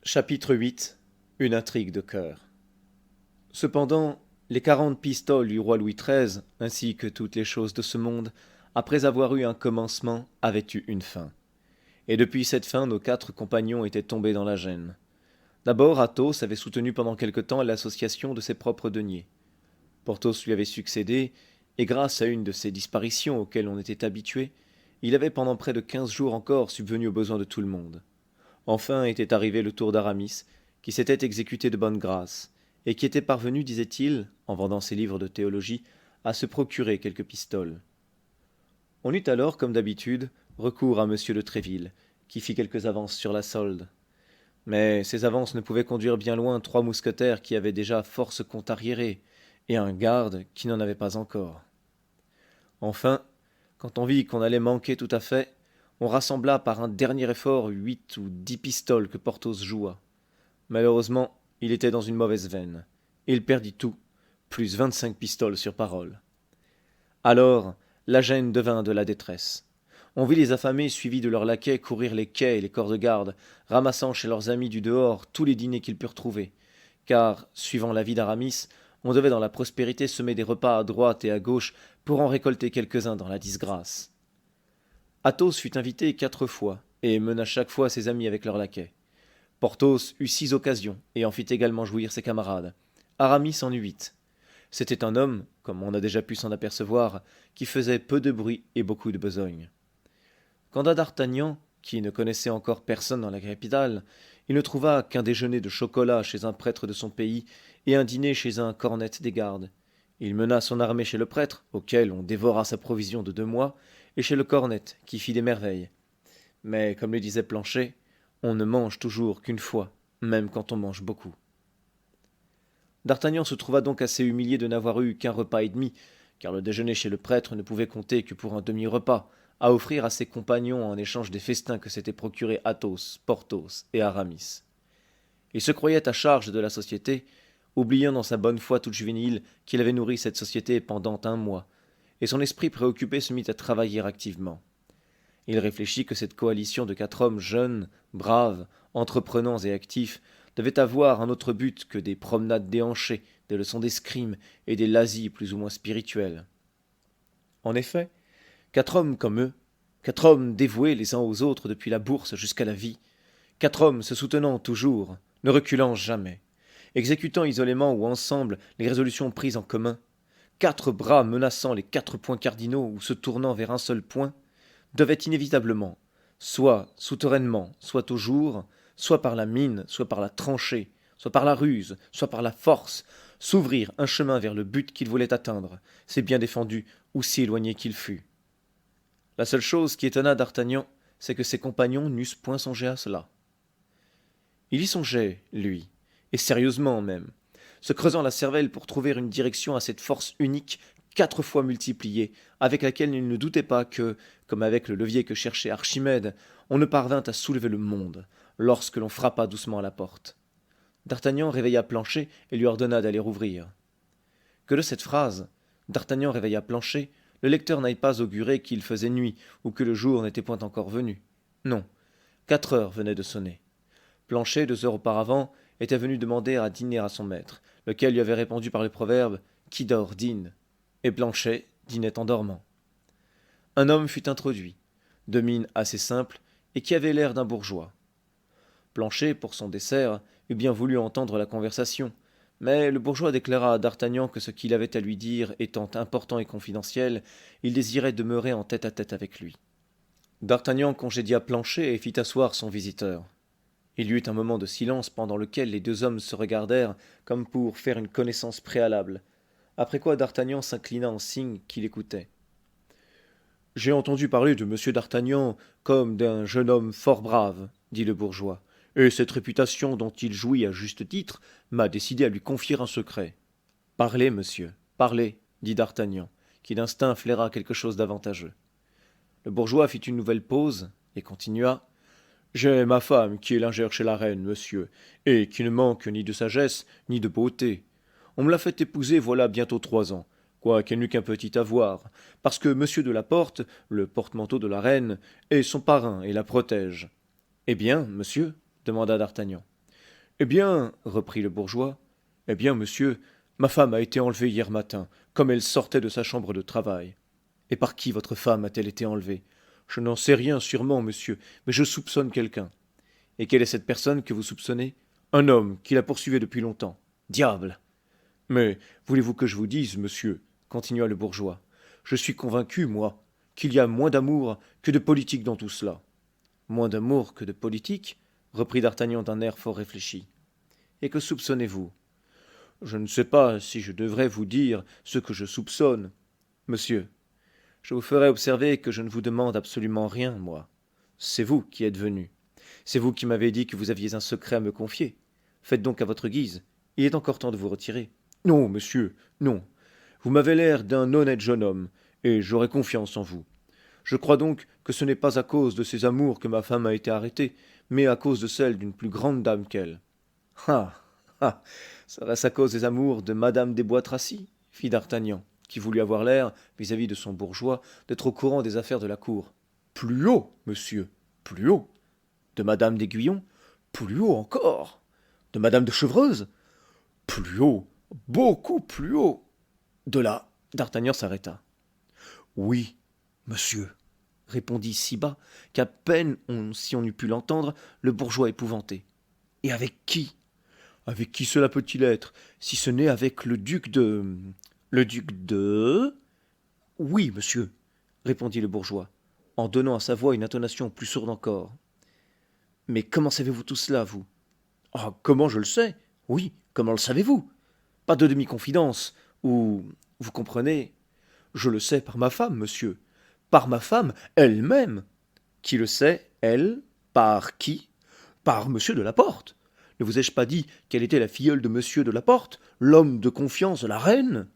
Chapitre 8. Une intrigue de cœur. Cependant, les 40 pistoles du roi Louis XIII, ainsi que toutes les choses de ce monde, après avoir eu un commencement, avaient eu une fin. Et depuis cette fin, nos 4 compagnons étaient tombés dans la gêne. D'abord, Athos avait soutenu pendant quelque temps l'association de ses propres deniers. Porthos lui avait succédé, et grâce à une de ces disparitions auxquelles on était habitué, il avait pendant près de 15 jours encore subvenu aux besoins de tout le monde. Enfin était arrivé le tour d'Aramis, qui s'était exécuté de bonne grâce, et qui était parvenu, disait-il, en vendant ses livres de théologie, à se procurer quelques pistoles. On eut alors, comme d'habitude, recours à monsieur de Tréville, qui fit quelques avances sur la solde. Mais ces avances ne pouvaient conduire bien loin 3 mousquetaires qui avaient déjà force compte arriéré, et un garde qui n'en avait pas encore. Enfin, quand on vit qu'on allait manquer tout à fait, on rassembla par un dernier effort 8 ou 10 pistoles que Porthos joua. Malheureusement, il était dans une mauvaise veine. Il perdit tout, plus 25 pistoles sur parole. Alors, la gêne devint de la détresse. On vit les affamés suivis de leurs laquais courir les quais et les corps de garde, ramassant chez leurs amis du dehors tous les dîners qu'ils purent trouver. Car, suivant l'avis d'Aramis, on devait dans la prospérité semer des repas à droite et à gauche pour en récolter quelques-uns dans la disgrâce. Athos fut invité 4 fois, et mena chaque fois ses amis avec leurs laquais. Porthos eut 6 occasions, et en fit également jouir ses camarades. Aramis en eut 8. C'était un homme, comme on a déjà pu s'en apercevoir, qui faisait peu de bruit et beaucoup de besogne. Quant à d'Artagnan, qui ne connaissait encore personne dans la capitale, il ne trouva qu'un déjeuner de chocolat chez un prêtre de son pays et un dîner chez un cornette des gardes. Il mena son armée chez le prêtre, auquel on dévora sa provision de 2 mois, et chez le cornette, qui fit des merveilles. Mais, comme le disait Planchet, on ne mange toujours qu'une fois, même quand on mange beaucoup. D'Artagnan se trouva donc assez humilié de n'avoir eu qu'un repas et demi, car le déjeuner chez le prêtre ne pouvait compter que pour un demi-repas, à offrir à ses compagnons en échange des festins que s'étaient procurés Athos, Porthos et Aramis. Il se croyait à charge de la société, oubliant dans sa bonne foi toute juvénile qu'il avait nourri cette société pendant 1 mois, et son esprit préoccupé se mit à travailler activement. Il réfléchit que cette coalition de 4 hommes jeunes, braves, entreprenants et actifs devait avoir un autre but que des promenades déhanchées, des leçons d'escrime et des lazzi plus ou moins spirituels. En effet, 4 hommes comme eux, 4 hommes dévoués les uns aux autres depuis la bourse jusqu'à la vie, 4 hommes se soutenant toujours, ne reculant jamais, exécutant isolément ou ensemble les résolutions prises en commun, 4 bras menaçant les 4 points cardinaux ou se tournant vers un seul point, devaient inévitablement, soit souterrainement, soit au jour, soit par la mine, soit par la tranchée, soit par la ruse, soit par la force, s'ouvrir un chemin vers le but qu'ils voulaient atteindre, si bien défendu ou si éloigné qu'il fût. La seule chose qui étonna d'Artagnan, c'est que ses compagnons n'eussent point songé à cela. Il y songeait, lui, et sérieusement même, se creusant la cervelle pour trouver une direction à cette force unique 4 fois multipliée, avec laquelle il ne doutait pas que, comme avec le levier que cherchait Archimède, on ne parvint à soulever le monde, lorsque l'on frappa doucement à la porte. D'Artagnan réveilla Planchet et lui ordonna d'aller ouvrir. Que de cette phrase « D'Artagnan réveilla Planchet » le lecteur n'aille pas augurer qu'il faisait nuit ou que le jour n'était point encore venu. Non, 4 heures venaient de sonner. Planchet, 2 heures auparavant, était venu demander à dîner à son maître, lequel lui avait répondu par le proverbe « Qui dort dîne » et Planchet dînait en dormant. Un homme fut introduit, de mine assez simple et qui avait l'air d'un bourgeois. Planchet, pour son dessert, eût bien voulu entendre la conversation, mais le bourgeois déclara à d'Artagnan que ce qu'il avait à lui dire étant important et confidentiel, il désirait demeurer en tête-à-tête avec lui. D'Artagnan congédia Planchet et fit asseoir son visiteur. Il y eut un moment de silence pendant lequel les 2 hommes se regardèrent comme pour faire une connaissance préalable, après quoi d'Artagnan s'inclina en signe qu'il écoutait. « J'ai entendu parler de monsieur d'Artagnan comme d'un jeune homme fort brave, dit le bourgeois, et cette réputation dont il jouit à juste titre m'a décidé à lui confier un secret. Parlez, monsieur, parlez, dit d'Artagnan, qui d'instinct flaira quelque chose d'avantageux. Le bourgeois fit une nouvelle pause et continua. J'ai ma femme qui est lingère chez la reine, monsieur, et qui ne manque ni de sagesse ni de beauté. On me l'a fait épouser voilà bientôt 3 ans, quoiqu'elle n'eût qu'un petit avoir, parce que monsieur de la Porte, le porte-manteau de la reine, est son parrain et la protège. Eh bien, monsieur demanda d'Artagnan. Eh bien, reprit le bourgeois, eh bien, monsieur, ma femme a été enlevée hier matin, comme elle sortait de sa chambre de travail. Et par qui votre femme a-t-elle été enlevée? Je n'en sais rien sûrement, monsieur, mais je soupçonne quelqu'un. Et quelle est cette personne que vous soupçonnez? Un homme qui la poursuivait depuis longtemps. Diable! Mais voulez-vous que je vous dise, monsieur, continua le bourgeois, je suis convaincu, moi, qu'il y a moins d'amour que de politique dans tout cela. Moins d'amour que de politique, reprit d'Artagnan d'un air fort réfléchi. Et que soupçonnez-vous? Je ne sais pas si je devrais vous dire ce que je soupçonne. Monsieur, je vous ferai observer que je ne vous demande absolument rien, moi. C'est vous qui êtes venu. C'est vous qui m'avez dit que vous aviez un secret à me confier. Faites donc à votre guise. Il est encore temps de vous retirer. Non, monsieur, non. Vous m'avez l'air d'un honnête jeune homme, et j'aurai confiance en vous. Je crois donc que ce n'est pas à cause de ses amours que ma femme a été arrêtée, mais à cause de celle d'une plus grande dame qu'elle. Ah! Ah! Serait-ce à cause des amours de madame des Bois Tracy? Fit d'Artagnan, qui voulut avoir l'air, vis-à-vis de son bourgeois, d'être au courant des affaires de la cour. Plus haut, monsieur, plus haut. De madame d'Aiguillon? Plus haut encore. De madame de Chevreuse? Plus haut, beaucoup plus haut. De là, d'Artagnan s'arrêta. Oui, monsieur, répondit si bas qu'à peine si on eût pu l'entendre, le bourgeois épouvanté. Et avec qui? Avec qui cela peut-il être, si ce n'est avec le duc de... Le duc de... Oui, monsieur, répondit le bourgeois, en donnant à sa voix une intonation plus sourde encore. Mais comment savez-vous tout cela, vous? Ah, comment je le sais? Oui, comment le savez-vous? Pas de demi-confidence, ou... Vous comprenez? Je le sais par ma femme, monsieur. Par ma femme elle-même. Qui le sait, elle? Par qui? Par monsieur de la Porte. Ne vous ai-je pas dit qu'elle était la filleule de monsieur de la Porte, l'homme de confiance de la reine?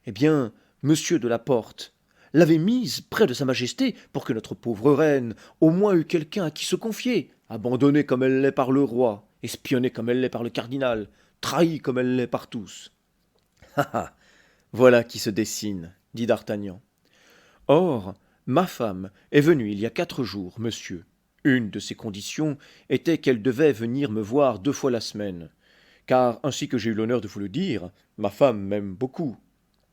Eh bien, monsieur de la Porte l'avait mise près de sa majesté pour que notre pauvre reine au moins eût quelqu'un à qui se confier, abandonnée comme elle l'est par le roi, espionnée comme elle l'est par le cardinal, trahie comme elle l'est par tous. Ah ah! Voilà qui se dessine, dit d'Artagnan. Or, ma femme est venue il y a 4 jours, monsieur. Une de ses conditions était qu'elle devait venir me voir 2 fois la semaine. Car, ainsi que j'ai eu l'honneur de vous le dire, ma femme m'aime beaucoup.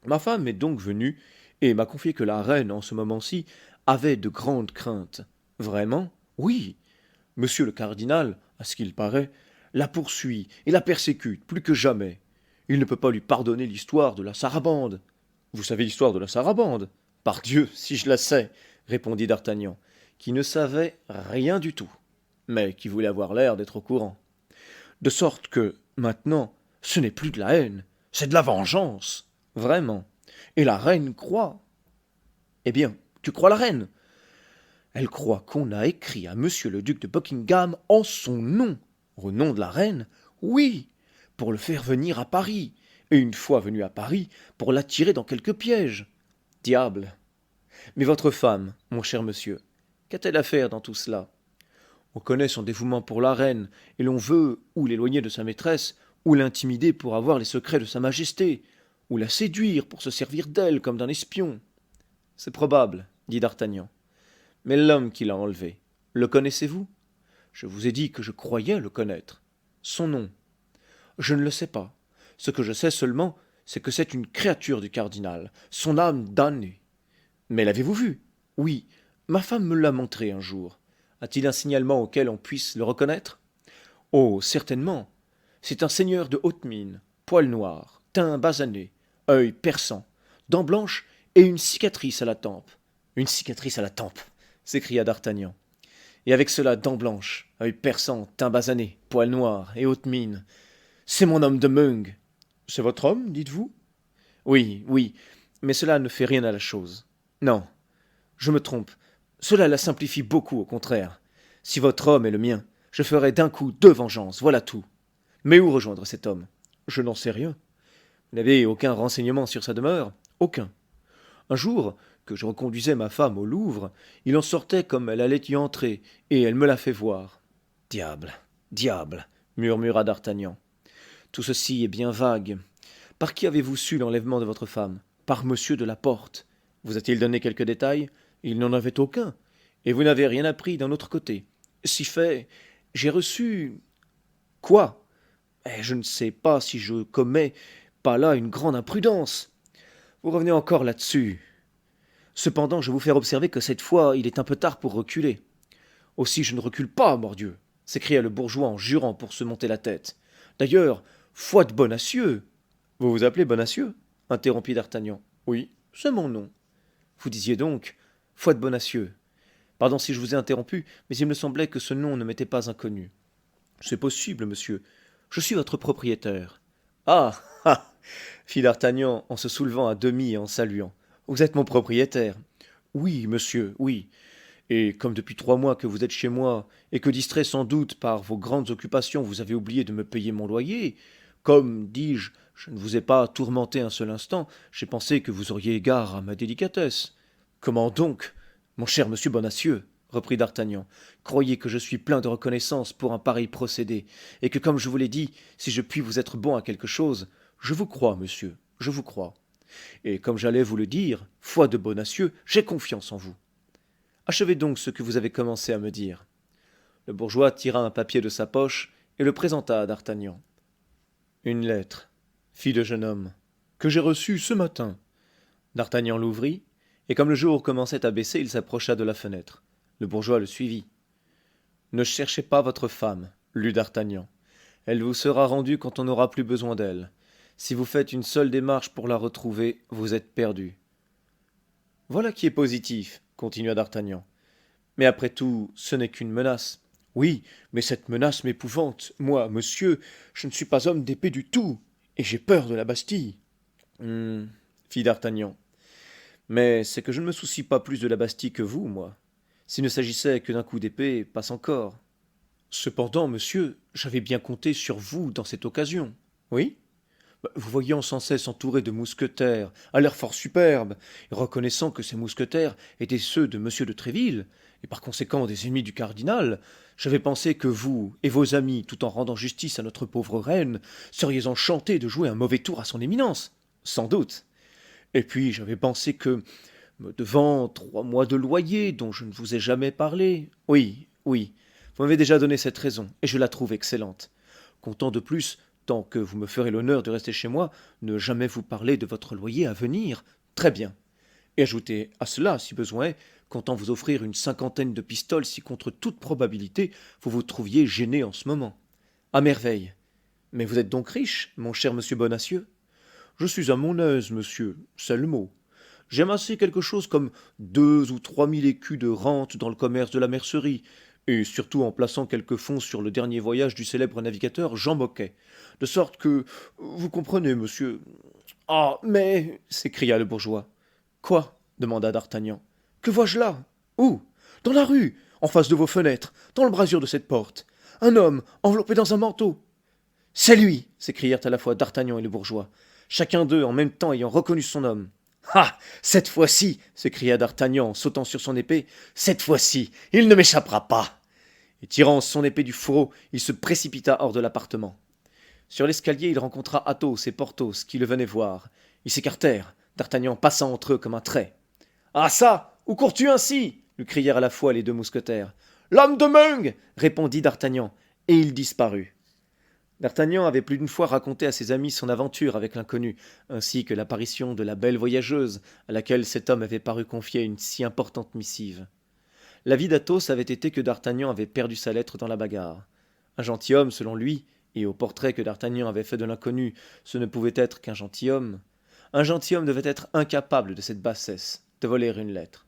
Ma femme est donc venue et m'a confié que la reine, en ce moment-ci, avait de grandes craintes. Vraiment? Oui. Monsieur le cardinal, à ce qu'il paraît, la poursuit et la persécute plus que jamais. Il ne peut pas lui pardonner l'histoire de la sarabande. Vous savez l'histoire de la sarabande? Pardieu, si je la sais, répondit d'Artagnan, qui ne savait rien du tout, mais qui voulait avoir l'air d'être au courant. De sorte que, maintenant, ce n'est plus de la haine, c'est de la vengeance. Vraiment. Et la reine croit. Eh bien, tu crois la reine? Elle croit qu'on a écrit à monsieur le duc de Buckingham en son nom, au nom de la reine, oui, pour le faire venir à Paris, et une fois venu à Paris, pour l'attirer dans quelque piège. Diable! Mais votre femme, mon cher monsieur, qu'a-t-elle à faire dans tout cela? On connaît son dévouement pour la reine, et l'on veut ou l'éloigner de sa maîtresse, ou l'intimider pour avoir les secrets de sa majesté, ou la séduire pour se servir d'elle comme d'un espion. C'est probable, dit d'Artagnan. Mais l'homme qui l'a enlevé, le connaissez-vous? Je vous ai dit que je croyais le connaître. Son nom? Je ne le sais pas. Ce que je sais seulement, c'est que c'est une créature du cardinal, son âme damnée. Mais l'avez-vous vu? Oui, ma femme me l'a montré un jour. A-t-il un signalement auquel on puisse le reconnaître? Oh, certainement. C'est un seigneur de haute mine, poil noir, teint basané, œil perçant, dents blanches et une cicatrice à la tempe. Une cicatrice à la tempe, s'écria d'Artagnan. Et avec cela, dents blanches, œil perçant, teint basané, poil noir et haute mine. C'est mon homme de Meung. C'est votre homme, dites-vous? Oui, oui, mais cela ne fait rien à la chose. Non, je me trompe. Cela la simplifie beaucoup, au contraire. Si votre homme est le mien, je ferai d'un coup 2 vengeances, voilà tout. Mais où rejoindre cet homme? Je n'en sais rien. Vous n'avez aucun renseignement sur sa demeure? Aucun. Un jour, que je reconduisais ma femme au Louvre, il en sortait comme elle allait y entrer, et elle me l'a fait voir. Diable, diable, murmura d'Artagnan. Tout ceci est bien vague. Par qui avez-vous su l'enlèvement de votre femme? Par monsieur de la Porte. Vous a-t-il donné quelques détails? Il n'en avait aucun. Et vous n'avez rien appris d'un autre côté. Si fait, j'ai reçu... Quoi? Et je ne sais pas si je commets pas là une grande imprudence. Vous revenez encore là-dessus. Cependant, je vous fais observer que cette fois, il est un peu tard pour reculer. Aussi, je ne recule pas, mordieu, s'écria le bourgeois en jurant pour se monter la tête. D'ailleurs, foi de Bonacieux. Vous vous appelez Bonacieux interrompit d'Artagnan. Oui, c'est mon nom. Vous disiez donc foi de Bonacieux. Pardon si je vous ai interrompu, mais il me semblait que ce nom ne m'était pas inconnu. C'est possible, monsieur. Je suis votre propriétaire. Ah ah fit d'Artagnan en se soulevant à demi et en saluant. Vous êtes mon propriétaire. Oui, monsieur, oui. Et comme depuis 3 mois que vous êtes chez moi, et que distrait sans doute par vos grandes occupations, vous avez oublié de me payer mon loyer, comme, dis-je, je ne vous ai pas tourmenté un seul instant, j'ai pensé que vous auriez égard à ma délicatesse. Comment donc, mon cher monsieur Bonacieux, reprit d'Artagnan, croyez que je suis plein de reconnaissance pour un pareil procédé, et que, comme je vous l'ai dit, si je puis vous être bon à quelque chose, je vous crois, monsieur, je vous crois. Et comme j'allais vous le dire, foi de Bonacieux, j'ai confiance en vous. Achevez donc ce que vous avez commencé à me dire. Le bourgeois tira un papier de sa poche et le présenta à d'Artagnan. Une lettre, fit le jeune homme, que j'ai reçue ce matin. D'Artagnan l'ouvrit, et comme le jour commençait à baisser, il s'approcha de la fenêtre. Le bourgeois le suivit. Ne cherchez pas votre femme, lut d'Artagnan. Elle vous sera rendue quand on n'aura plus besoin d'elle. Si vous faites une seule démarche pour la retrouver, vous êtes perdu. Voilà qui est positif, continua d'Artagnan. Mais après tout, ce n'est qu'une menace. Oui, mais cette menace m'épouvante. Moi, monsieur, je ne suis pas homme d'épée du tout, et j'ai peur de la Bastille. Fit d'Artagnan. Mais c'est que je ne me soucie pas plus de la Bastille que vous, moi. S'il ne s'agissait que d'un coup d'épée, passe encore. Cependant, monsieur, j'avais bien compté sur vous dans cette occasion. Oui? Vous voyant sans cesse entouré de mousquetaires, à l'air fort superbe, et reconnaissant que ces mousquetaires étaient ceux de monsieur de Tréville, et par conséquent des ennemis du cardinal, j'avais pensé que vous et vos amis, tout en rendant justice à notre pauvre reine, seriez enchantés de jouer un mauvais tour à son éminence. Sans doute. Et puis j'avais pensé que, me devant 3 mois de loyer dont je ne vous ai jamais parlé. Oui, oui, vous m'avez déjà donné cette raison, et je la trouve excellente. Comptant de plus, tant que vous me ferez l'honneur de rester chez moi, ne jamais vous parler de votre loyer à venir. Très bien. Et ajoutez à cela, si besoin est, comptant vous offrir une 50aine de pistoles si contre toute probabilité vous vous trouviez gêné en ce moment. À merveille. Mais vous êtes donc riche, mon cher monsieur Bonacieux? Je suis à mon aise, monsieur, c'est le mot. J'ai amassé quelque chose comme 2 ou 3 000 écus de rente dans le commerce de la mercerie, et surtout en plaçant quelques fonds sur le dernier voyage du célèbre navigateur Jean Moquet. De sorte que, vous comprenez, monsieur. Ah, mais s'écria le bourgeois. Quoi demanda d'Artagnan. Que vois-je là? Où? Dans la rue, en face de vos fenêtres, dans le brasure de cette porte. Un homme, enveloppé dans un manteau. C'est lui s'écrièrent à la fois d'Artagnan et le bourgeois, chacun d'eux en même temps ayant reconnu son homme. Ah. Cette fois-ci s'écria d'Artagnan, sautant sur son épée, cette fois-ci, il ne m'échappera pas. Et tirant son épée du fourreau, il se précipita hors de l'appartement. Sur l'escalier, il rencontra Athos et Porthos, qui le venaient voir. Ils s'écartèrent, d'Artagnan passa entre eux comme un trait. Ah ça! Où cours-tu ainsi? lui crièrent à la fois les deux mousquetaires. L'homme de Meung! Répondit d'Artagnan, et il disparut. D'Artagnan avait plus d'une fois raconté à ses amis son aventure avec l'inconnu, ainsi que l'apparition de la belle voyageuse, à laquelle cet homme avait paru confier une si importante missive. L'avis d'Athos avait été que d'Artagnan avait perdu sa lettre dans la bagarre. Un gentilhomme, selon lui, et au portrait que d'Artagnan avait fait de l'inconnu, ce ne pouvait être qu'un gentilhomme. Un gentilhomme devait être incapable de cette bassesse, de voler une lettre.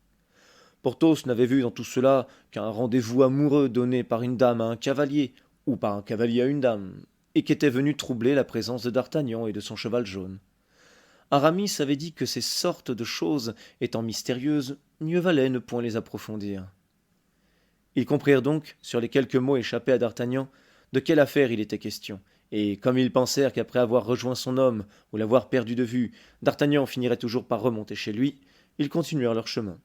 Porthos n'avait vu dans tout cela qu'un rendez-vous amoureux donné par une dame à un cavalier, ou par un cavalier à une dame, et qu'était venu troubler la présence de d'Artagnan et de son cheval jaune. Aramis avait dit que ces sortes de choses étant mystérieuses, mieux valait ne point les approfondir. Ils comprirent donc, sur les quelques mots échappés à d'Artagnan, de quelle affaire il était question, et comme ils pensèrent qu'après avoir rejoint son homme, ou l'avoir perdu de vue, d'Artagnan finirait toujours par remonter chez lui, ils continuèrent leur chemin.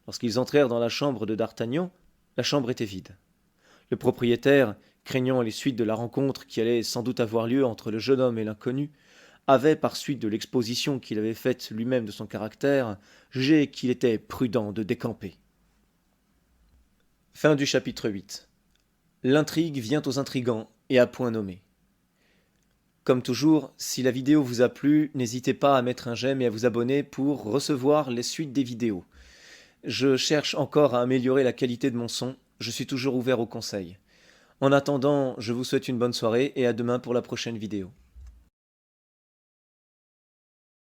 Lorsqu'ils entrèrent dans la chambre de d'Artagnan, la chambre était vide. Le propriétaire, craignant les suites de la rencontre qui allait sans doute avoir lieu entre le jeune homme et l'inconnu, avait, par suite de l'exposition qu'il avait faite lui-même de son caractère, jugé qu'il était prudent de décamper. Fin du chapitre 8. L'intrigue vient aux intrigants et à point nommé. Comme toujours, si la vidéo vous a plu, n'hésitez pas à mettre un j'aime et à vous abonner pour recevoir les suites des vidéos. Je cherche encore à améliorer la qualité de mon son, je suis toujours ouvert aux conseils. En attendant, je vous souhaite une bonne soirée et à demain pour la prochaine vidéo.